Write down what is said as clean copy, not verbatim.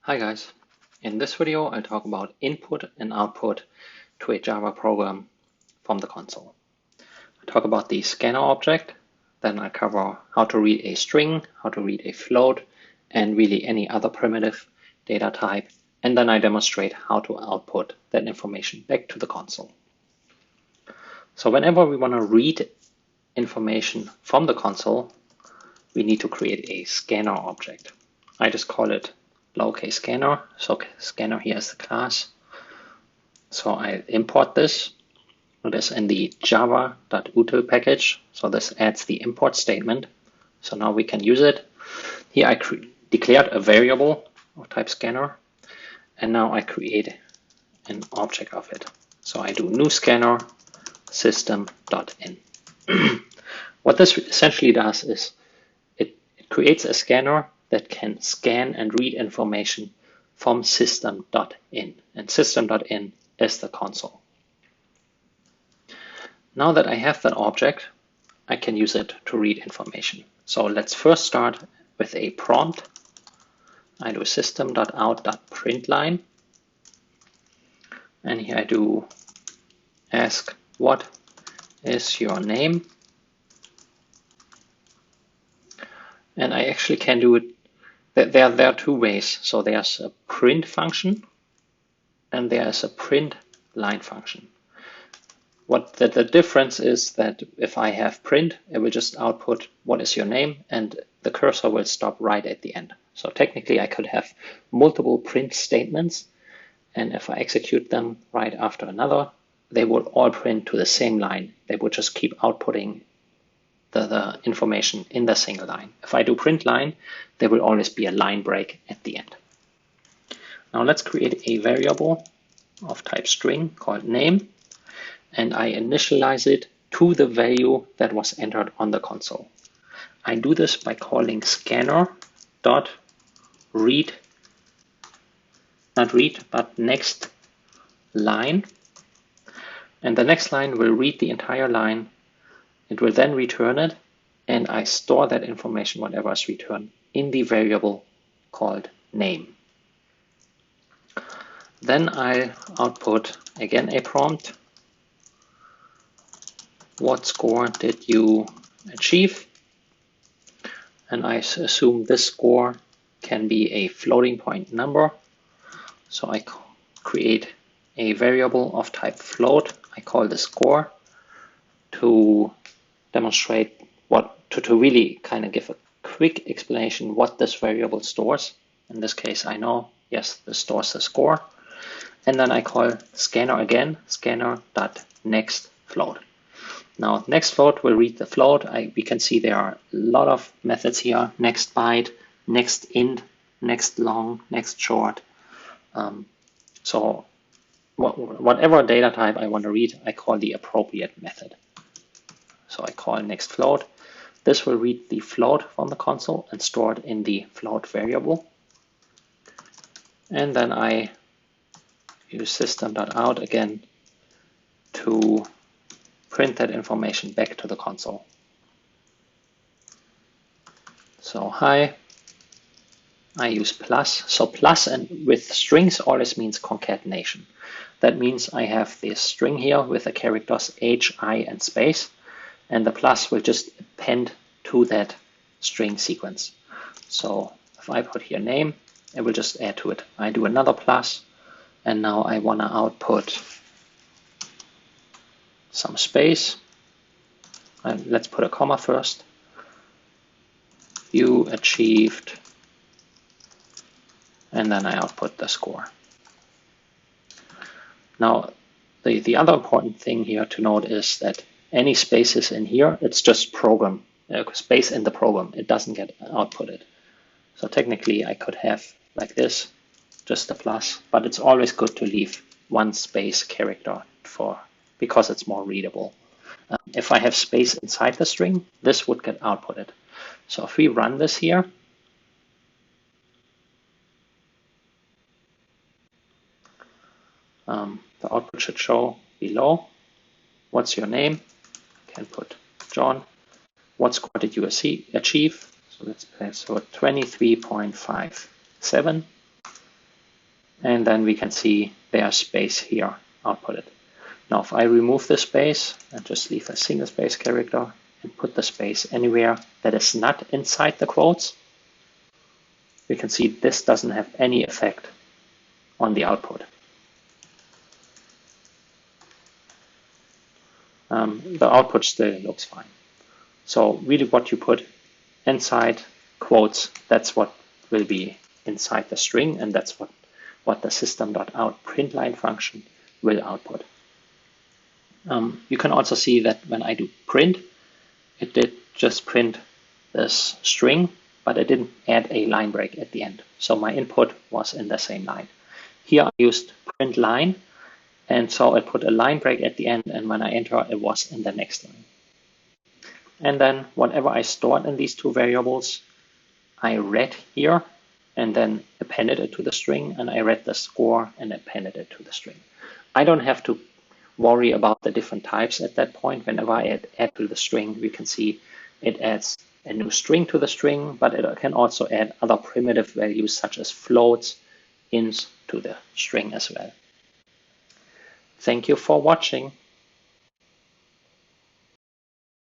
Hi guys, in this video I'll talk about input and output to a Java program from the console. I'll talk about the scanner object, then I'll cover how to read a string, how to read a float, and really any other primitive data type, and then I demonstrate how to output that information back to the console. So whenever we want to read information from the console, we need to create a scanner object. I just call it lowercase scanner, so scanner here is the class. So I import this. It is in the java.util package, so this adds the import statement. So now we can use it. Here I declared a variable of type scanner, and now I create an object of it. So I do new scanner system.in. What this essentially does is it creates a scanner that can scan and read information from system.in, and system.in is the console. Now that I have that object, I can use it to read information. So let's first start with a prompt. I do system.out.println, and here I do ask what is your name, and I actually can do it. There are two ways. So there's a print function and there's a print line function. What the difference is that if I have print, it will just output what is your name, and the cursor will stop right at the end. So technically I could have multiple print statements, and if I execute them right after another, they will all print to the same line. They will just keep outputting the information in the single line. If I do print line, there will always be a line break at the end. Now let's create a variable of type string called name, and I initialize it to the value that was entered on the console. I do this by calling scanner.read, not read, but next line. And the next line will read the entire line. It will then return it, and I store that information, whatever is returned, in the variable called name. Then I'll output again a prompt. What score did you achieve? And I assume this score can be a floating point number. So I create a variable of type float. I call the score to demonstrate to really kind of give a quick explanation what this variable stores. In this case, I know, yes, this stores the score. And then I call scanner again, scanner.nextFloat. Now, next float will read the float. We can see there are a lot of methods here: next byte, next int, next long, next short. So whatever data type I want to read, I call the appropriate method. So I call next float. This will read the float from the console and store it in the float variable. And then I use system.out again to print that information back to the console. So hi, I use plus. So plus and with strings always means concatenation. That means I have this string here with the characters H, I, and space, and the plus will just append to that string sequence. So if I put here name, it will just add to it. I do another plus, and now I want to output some space. And let's put a comma first. You achieved, and then I output the score. Now, the other important thing here to note is that any spaces in here, it's just program, space in the program. It doesn't get outputted. So technically I could have like this, just a plus, but it's always good to leave one space character because it's more readable. If I have space inside the string, this would get outputted. So if we run this here, the output should show below. What's your name? I can put John. What score did you achieve? So let's play so 23.57. And then we can see there's space here outputted. Now, if I remove the space and just leave a single space character and put the space anywhere that is not inside the quotes, we can see this doesn't have any effect on the output. The output still looks fine. So really what you put inside quotes, that's what will be inside the string, and that's what the system.out println function will output. You can also see that when I do print, it did just print this string, but it didn't add a line break at the end. So my input was in the same line. Here I used print line, and so I put a line break at the end, and when I enter, it was in the next line. And then whatever I stored in these two variables, I read here and then appended it to the string, and I read the score and appended it to the string. I don't have to worry about the different types at that point. Whenever I add to the string, we can see it adds a new string to the string, but it can also add other primitive values such as floats, ints to the string as well. Thank you for watching.